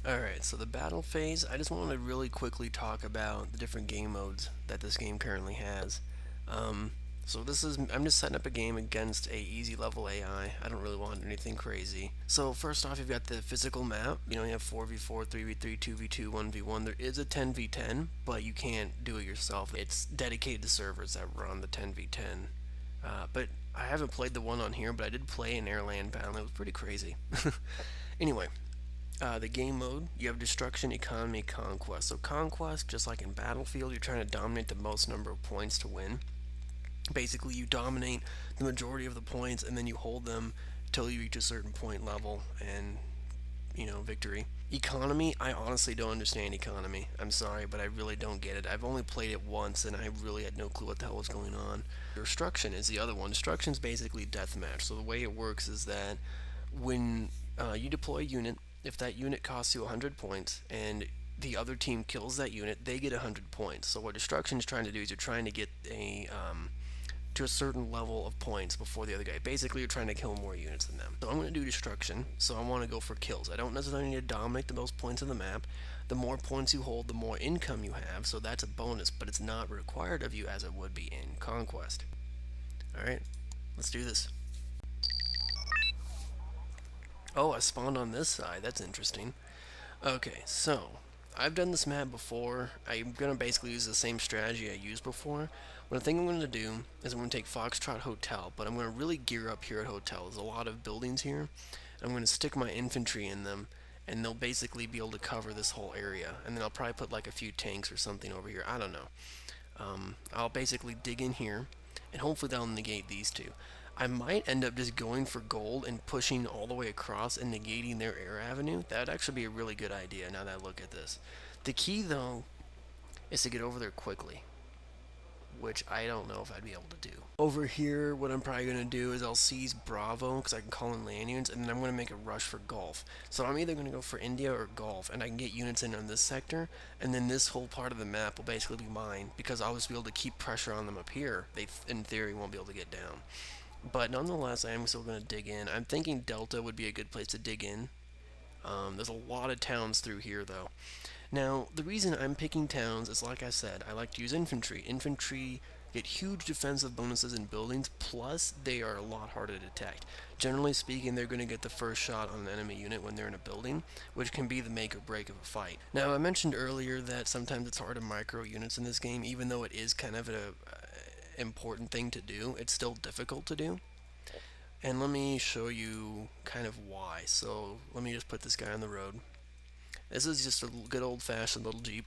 Alright, so the battle phase, I just want to really quickly talk about the different game modes that this game currently has. Um, I'm just setting up a game against a easy level AI. I don't really want anything crazy. So first off, you've got the physical map. You have 4v4, 3v3, 2v2, 1v1. There is a 10v10, but you can't do it yourself. It's dedicated to servers that run the 10v10. But I haven't played the one on here, but I did play an airland battle. It was pretty crazy. Anyway, the game mode, you have destruction, economy, conquest. So conquest, just like in Battlefield, you're trying to dominate the most number of points to win. Basically, you dominate the majority of the points and then you hold them till you reach a certain point level and, victory. Economy, I honestly don't understand economy. I'm sorry, but I really don't get it. I've only played it once and I really had no clue what the hell was going on. Destruction is the other one. Destruction is basically deathmatch. So the way it works is that when you deploy a unit, if that unit costs you 100 points and the other team kills that unit, they get 100 points. So what destruction is trying to do is you're trying to get to a certain level of points before the other guy. Basically, you're trying to kill more units than them. So I'm going to do destruction, so I want to go for kills. I don't necessarily need to dominate the most points in the map. The more points you hold, the more income you have, so that's a bonus, but it's not required of you as it would be in Conquest. Alright, let's do this. Oh, I spawned on this side. That's interesting. Okay, so I've done this map before. I'm going to basically use the same strategy I used before. What I think I'm going to do is I'm going to take Foxtrot Hotel, but I'm going to really gear up here at Hotel. There's a lot of buildings here. I'm going to stick my infantry in them, and they'll basically be able to cover this whole area. And then I'll probably put like a few tanks or something over here. I don't know. I'll basically dig in here, and hopefully that'll negate these two. I might end up just going for gold and pushing all the way across and negating their air avenue. That would actually be a really good idea now that I look at this. The key, though, is to get over there quickly, which I don't know if I'd be able to do. Over here, what I'm probably going to do is I'll seize Bravo, because I can call in land units, and then I'm going to make a rush for Gulf. So I'm either going to go for India or Gulf, and I can get units in on this sector, and then this whole part of the map will basically be mine, because I'll just be able to keep pressure on them up here. They, in theory, won't be able to get down. But nonetheless, I am still going to dig in. I'm thinking Delta would be a good place to dig in. There's a lot of towns through here, though. Now, the reason I'm picking towns is, like I said, I like to use infantry. Infantry get huge defensive bonuses in buildings, plus they are a lot harder to detect. Generally speaking, they're going to get the first shot on an enemy unit when they're in a building, which can be the make or break of a fight. Now, I mentioned earlier that sometimes it's hard to micro units in this game, even though it is kind of a important thing to do. It's still difficult to do. And let me show you kind of why. So let me just put this guy on the road. This is just a good old-fashioned little Jeep.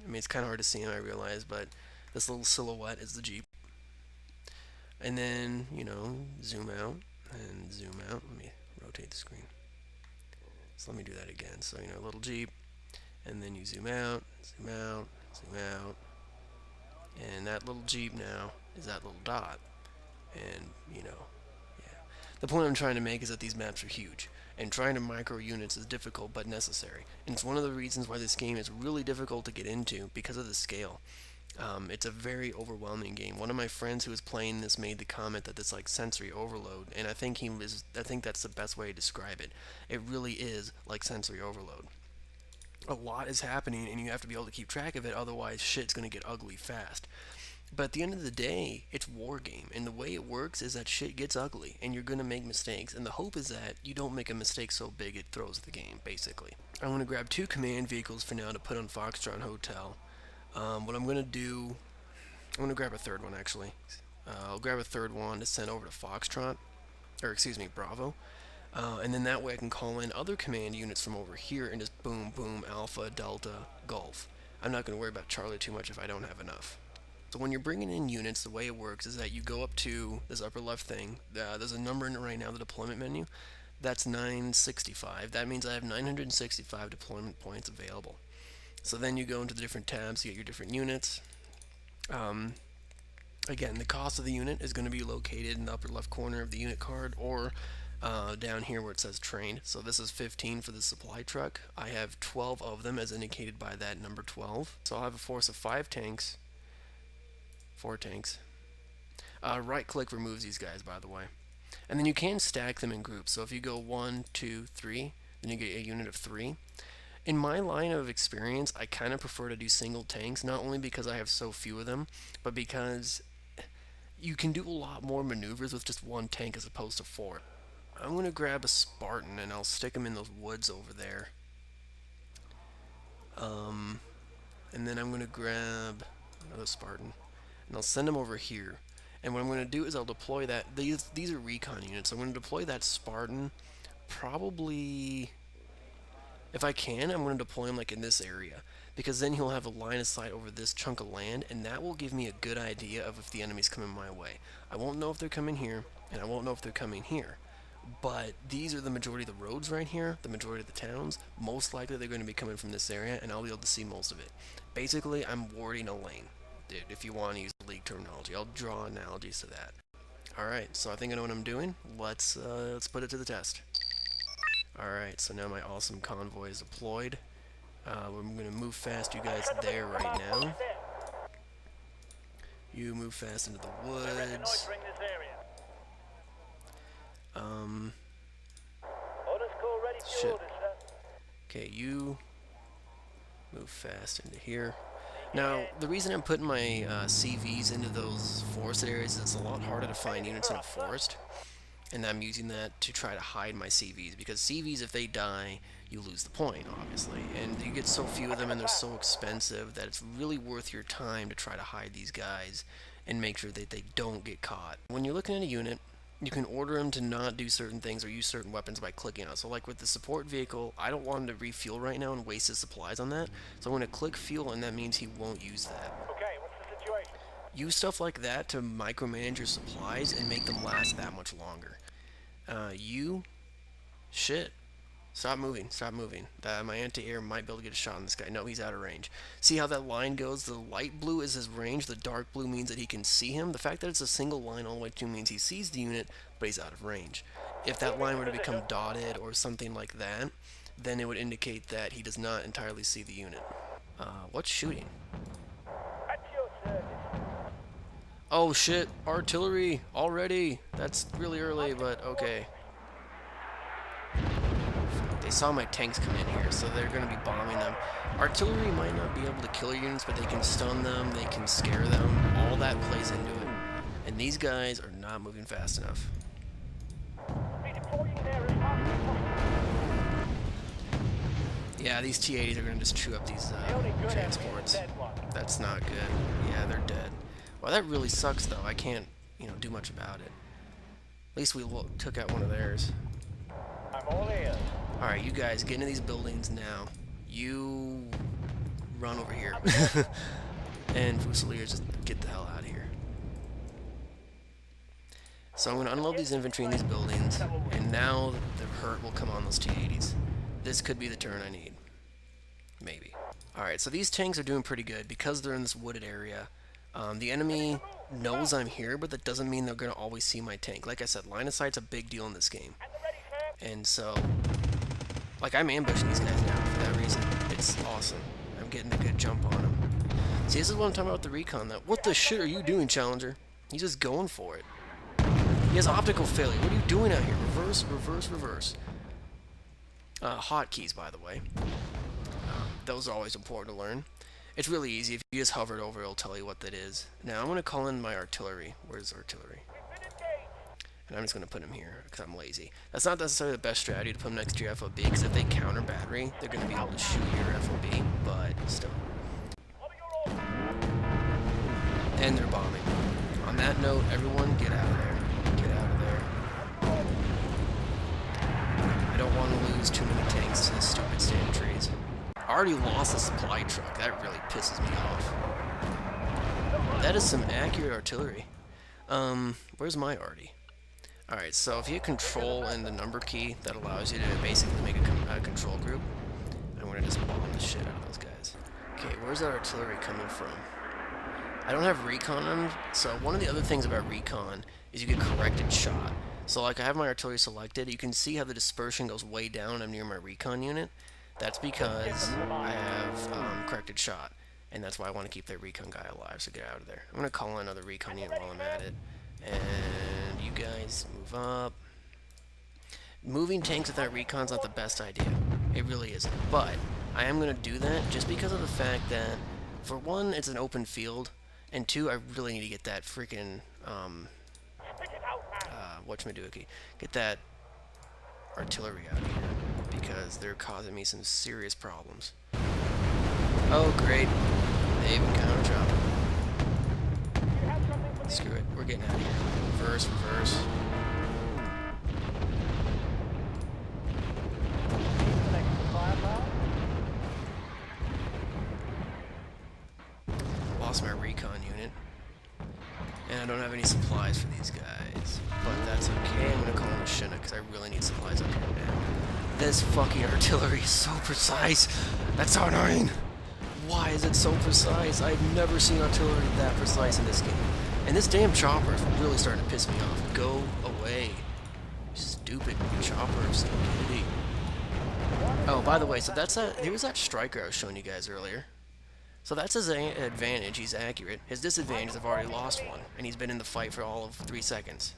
I mean, it's kind of hard to see him, I realize, but this little silhouette is the Jeep. And then, zoom out and zoom out. Let me rotate the screen. So let me do that again. So, little Jeep, and then you zoom out, zoom out, zoom out. And that little Jeep now is that little dot. And, yeah. The point I'm trying to make is that these maps are huge, and trying to micro units is difficult but necessary. And it's one of the reasons why this game is really difficult to get into because of the scale. It's a very overwhelming game. One of my friends who was playing this made the comment that it's like sensory overload, and I think that's the best way to describe it. It really is like sensory overload. A lot is happening, and you have to be able to keep track of it, otherwise shit's gonna get ugly fast. But at the end of the day, it's Wargame, and the way it works is that shit gets ugly, and you're gonna make mistakes, and the hope is that you don't make a mistake so big it throws the game, basically. I'm gonna grab 2 command vehicles for now to put on Foxtrot Hotel. What I'm gonna do, I'm gonna grab a third one actually. I'll grab a third one to send over to Foxtrot, or excuse me, Bravo. And then that way I can call in other command units from over here and just boom, boom, Alpha, Delta, Gulf. I'm not gonna worry about Charlie too much if I don't have enough. So when you're bringing in units, the way it works is that you go up to this upper left thing. There's a number in it right now, the deployment menu. That's 965. That means I have 965 deployment points available. So then you go into the different tabs, you get your different units. Again, the cost of the unit is going to be located in the upper left corner of the unit card, or down here where it says trained. So this is 15 for the supply truck. I have 12 of them as indicated by that number 12. So I'll have a force of 5 tanks, 4 tanks. Right click removes these guys, by the way. And then you can stack them in groups. So if you go 1, 2, 3, then you get a unit of 3. In my line of experience, I kind of prefer to do single tanks, not only because I have so few of them, but because you can do a lot more maneuvers with just one tank as opposed to 4. I'm going to grab a Spartan and I'll stick him in those woods over there. And then I'm going to grab another Spartan and I'll send him over here. And what I'm going to do is I'll deploy that. These are recon units. So I'm going to deploy that Spartan probably, if I can, I'm going to deploy him like in this area, because then he'll have a line of sight over this chunk of land, and that will give me a good idea of if the enemy's coming my way. I won't know if they're coming here, and I won't know if they're coming here. But these are the majority of the roads right here, the majority of the towns. Most likely they're going to be coming from this area, and I'll be able to see most of it. Basically, I'm warding a lane, dude, if you want to use league terminology. I'll draw analogies to that. Alright, so I think I know what I'm doing. Let's put it to the test. Alright, so now my awesome convoy is deployed. We're going to move fast, you guys, there right now. You move fast into the woods. Shit. Okay, you move fast into here. Now, the reason I'm putting my CVs into those forested areas is it's a lot harder to find units in a forest. And I'm using that to try to hide my CVs, because CVs, if they die, you lose the point, obviously. And you get so few of them and they're so expensive that it's really worth your time to try to hide these guys and make sure that they don't get caught. When you're looking at a unit, you can order them to not do certain things or use certain weapons by clicking on it. So like with the support vehicle, I don't want him to refuel right now and waste his supplies on that. So I'm going to click fuel, and that means he won't use that. Okay, what's the situation? Use stuff like that to micromanage your supplies and make them last that much longer. Shit. Stop moving, stop moving. My anti-air might be able to get a shot on this guy. No, he's out of range. See how that line goes? The light blue is his range, the dark blue means that he can see him. The fact that it's a single line all the way to means he sees the unit, but he's out of range. If that line were to become dotted or something like that, then it would indicate that he does not entirely see the unit. What's shooting? At your service. Oh shit, artillery already. That's really early, but okay. They saw my tanks come in here, so they're going to be bombing them. Artillery might not be able to kill your units, but they can stun them, they can scare them. All that plays into it. And these guys are not moving fast enough. Yeah, these T-80s are going to just chew up these transports. That's not good. Yeah, they're dead. Well, that really sucks, though. I can't, do much about it. At least we took out one of theirs. I'm all ears. Alright, you guys, get into these buildings now. You run over here. And Fusiliers, just get the hell out of here. So I'm going to unload these infantry in these buildings, and now the hurt will come on those T-80s. This could be the turn I need. Maybe. Alright, so these tanks are doing pretty good because they're in this wooded area. The enemy knows I'm here, but that doesn't mean they're going to always see my tank. Like I said, line of sight's a big deal in this game. And so, like, I'm ambushing these guys now for that reason. It's awesome. I'm getting a good jump on them. See, this is what I'm talking about with the recon, though. What the shit are you doing, Challenger? He's just going for it. He has optical failure. What are you doing out here? Reverse, reverse, reverse. Hotkeys, by the way. Those are always important to learn. It's really easy. If you just hover it over, it'll tell you what that is. Now, I'm going to call in my artillery. Where's artillery? And I'm just going to put him here, because I'm lazy. That's not necessarily the best strategy to put him next to your FOB, because if they counter battery, they're going to be able to shoot your FOB, but still. And they're bombing. On that note, everyone, get out of there. Get out of there. I don't want to lose too many tanks to stupid stand trees. I already lost the supply truck. That really pisses me off. That is some accurate artillery. Where's my arty? Alright, so if you hit control and the number key, that allows you to basically make a control group. I'm going to just bomb the shit out of those guys. Okay, where's that artillery coming from? I don't have recon on, so one of the other things about recon is you get corrected shot. So like I have my artillery selected, you can see how the dispersion goes way down. I'm near my recon unit. That's because I have corrected shot, and that's why I want to keep that recon guy alive, so get out of there. I'm going to call in another recon unit while I'm at it. And you guys move up. moving tanks without recon's not the best idea. It really isn't. But I am going to do that just because of the fact that, for one, it's an open field, and two, I really need to get that freaking, whatchamajiggy, get that artillery out of here, because they're causing me some serious problems. Oh, great. They even counter drop. Screw it. We're getting out of here. Reverse, reverse. Lost my recon unit. And I don't have any supplies for these guys. But that's okay. I'm going to call in a Chinook because I really need supplies up here now. This fucking artillery is so precise. That's so annoying. Why is it so precise? I've never seen artillery that precise in this game. And this damn chopper is really starting to piss me off. Go away. Stupid chopper of stupidity. Oh, by the way, so that's that. There was that striker I was showing you guys earlier. So that's his advantage. He's accurate. His disadvantage is I've already lost one, and he's been in the fight for all of 3 seconds.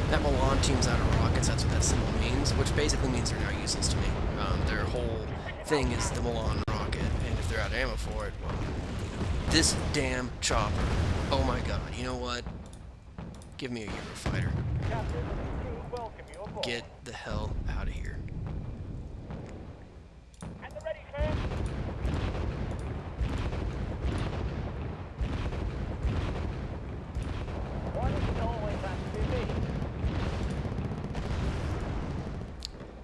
That Milan team's out of rockets. That's what that symbol means, which basically means they're now useless to me. Their whole thing is the Milan rocket, and if they're out of ammo for it, well, you know, this damn chopper. Oh my god, you know what? Give me a Eurofighter. Get the hell out of here.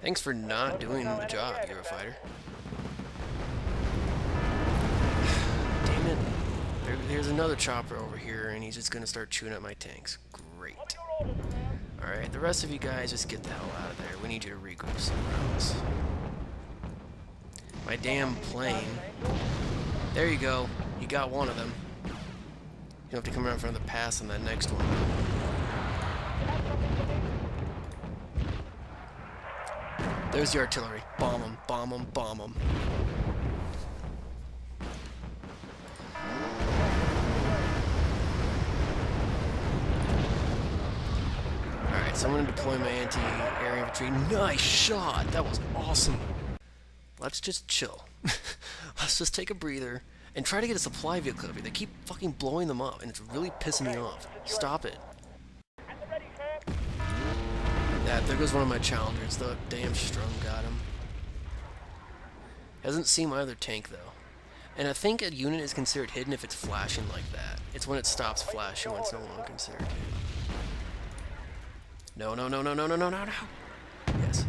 Thanks for not doing the job, Eurofighter. Damn it. There's another chopper over here, and he's just gonna start chewing up my tanks. Great. Alright, the rest of you guys just get the hell out of there. We need you to regroup somewhere else. My damn plane. There you go. You got one of them. You have to come around for another pass on that next one. There's the artillery. Bomb them, bomb them, bomb them. Alright, so I'm going to deploy my anti-air infantry. Nice shot! That was awesome. Let's just chill. Let's just take a breather and try to get a supply vehicle over here. They keep fucking blowing them up, and it's really pissing me off. Stop it. There goes one of my challengers. The damn Strum got him. Hasn't seen my other tank, though. And I think a unit is considered hidden if it's flashing like that. It's when it stops flashing when it's no longer considered hidden. No, no, no, no, no, no, no, no, no. Yes.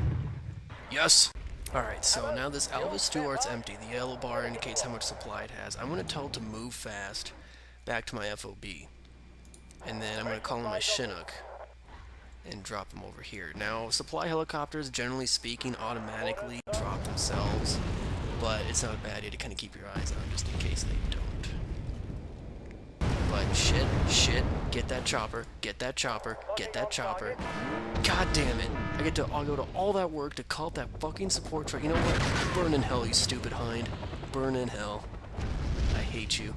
Yes! Alright, so now this Alva Stewart's empty. The yellow bar indicates how much supply it has. I'm going to tell it to move fast back to my FOB. And then I'm going to call in my Chinook and drop them over here. Now, supply helicopters, generally speaking, automatically drop themselves, but it's not a bad idea to kind of keep your eyes on just in case they don't. But shit, shit, get that chopper, get that chopper, get that chopper. God damn it. I'll go to all that work to call up that fucking support truck. You know what? Burn in hell, you stupid hind. Burn in hell. I hate you.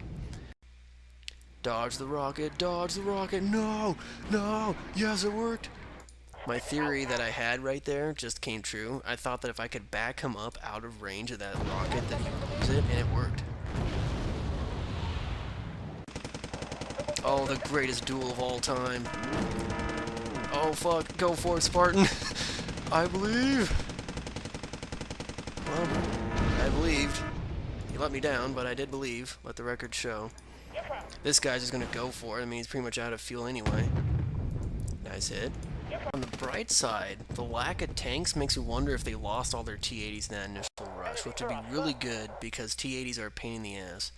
Dodge the rocket, dodge the rocket. No! No! Yes, it worked! My theory that I had right there just came true. I thought that if I could back him up out of range of that rocket, that he would lose it, and it worked. Oh, the greatest duel of all time. Oh, fuck. Go for it, Spartan. I believe. Well, I believed. He let me down, but I did believe. Let the record show. This guy's just gonna go for it. I mean, he's pretty much out of fuel anyway. Nice hit. On the bright side, the lack of tanks makes me wonder if they lost all their T-80s in that initial rush, which would be really good because T-80s are a pain in the ass.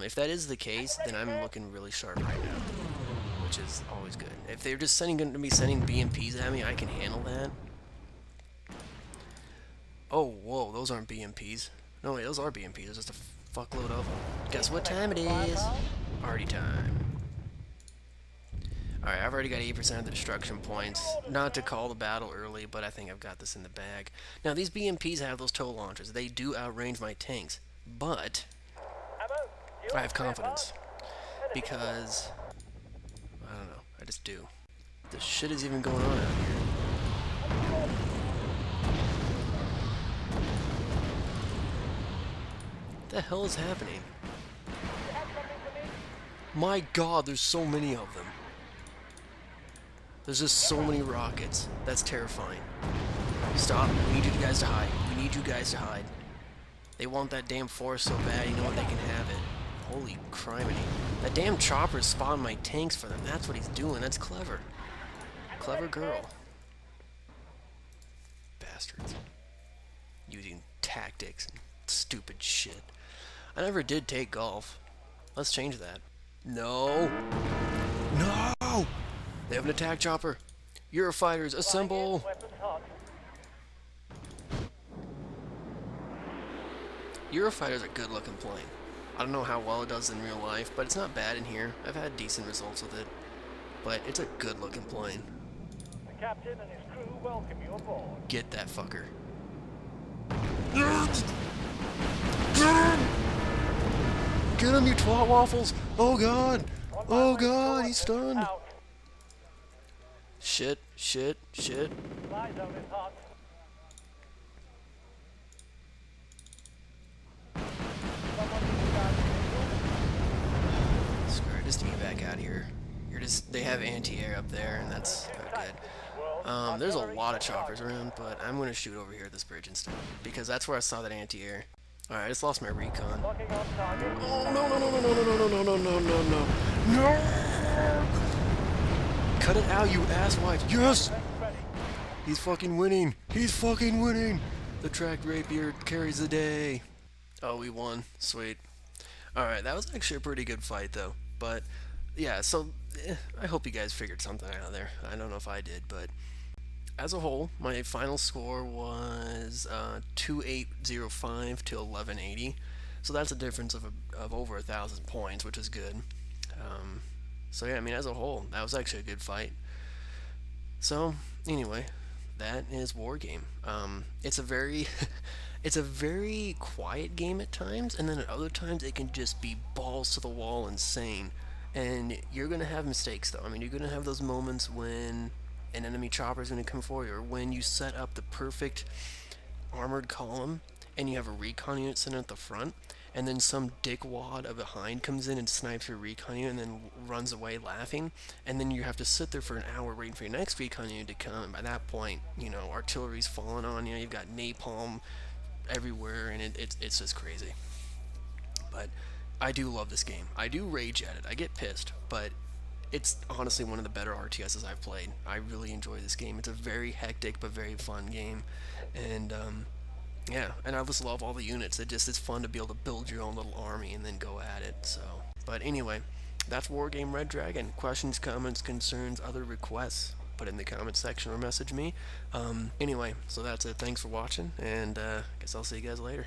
If that is the case, then I'm looking really sharp right now, which is always good. If they're just going to be sending BMPs at me, I can handle that. Oh, whoa, those aren't BMPs. No, wait, those are BMPs. There's just a fuckload of them. Guess what time it is? Party time. Alright, I've already got 8% of the destruction points. Not to call the battle early, but I think I've got this in the bag. Now, these BMPs have those tow launchers. They do outrange my tanks, but I have confidence. Because, I don't know, I just do. What the shit is even going on out here? What the hell is happening? My god, there's so many of them. There's just so many rockets. That's terrifying. Stop. We need you guys to hide. We need you guys to hide. They want that damn forest so bad, you know what, they can have it. Holy criminy. That damn chopper spawned my tanks for them. That's what he's doing. That's clever. Clever girl. Bastards. Using tactics and stupid shit. I never did take golf. Let's change that. No. No! They have an attack chopper. Eurofighters, assemble! Weapons hot. Eurofighter's a good looking plane. I don't know how well it does in real life, but it's not bad in here. I've had decent results with it. But it's a good looking plane. The captain and his crew welcome you aboard. Get that fucker. Get him, you twat waffles! Oh god! Oh god, he's stunned! Out. Shit, shit, shit. Fly zone is hot. Someone needs to guard the Screw it, just get back out of here. They have anti-air up there, and that's not good. There's a lot of choppers around, but I'm gonna shoot over here at this bridge instead, because that's where I saw that anti-air. Alright, I just lost my recon. Locking on target. Oh, no, no, no, no, no, no, no, no, no, no, no, no! Cut it out, you asswipe! Yes! Ready. He's fucking winning! He's fucking winning! The tracked rapier carries the day. Oh, we won. Sweet. Alright, that was actually a pretty good fight, though. But, yeah, so, I hope you guys figured something out there. I don't know if I did, but as a whole, my final score was 2805 to 1180. So that's a difference of over 1,000 points, which is good. So yeah, I mean, as a whole, that was actually a good fight. So anyway, that is Wargame. It's a very, it's a very quiet game at times, and then at other times it can just be balls to the wall insane. And you're gonna have mistakes, though. I mean, you're gonna have those moments when an enemy chopper is going to come for you, or when you set up the perfect armored column and you have a recon unit sitting at the front, and then some dickwad behind comes in and snipes your recon unit and then runs away laughing, and then you have to sit there for an hour waiting for your next recon unit to come, and by that point, you know, artillery's falling on you, you've got napalm everywhere, and it's just crazy. But I do love this game. I do rage at it. I get pissed, but it's honestly one of the better RTSs I've played. I really enjoy this game. It's a very hectic but very fun game, and yeah, and I just love all the units. It's fun to be able to build your own little army and then go at it. So, but anyway, that's Wargame Red Dragon. Questions, comments, concerns, other requests, put it in the comment section or message me. Anyway, so that's it. Thanks for watching, and guess I'll see you guys later.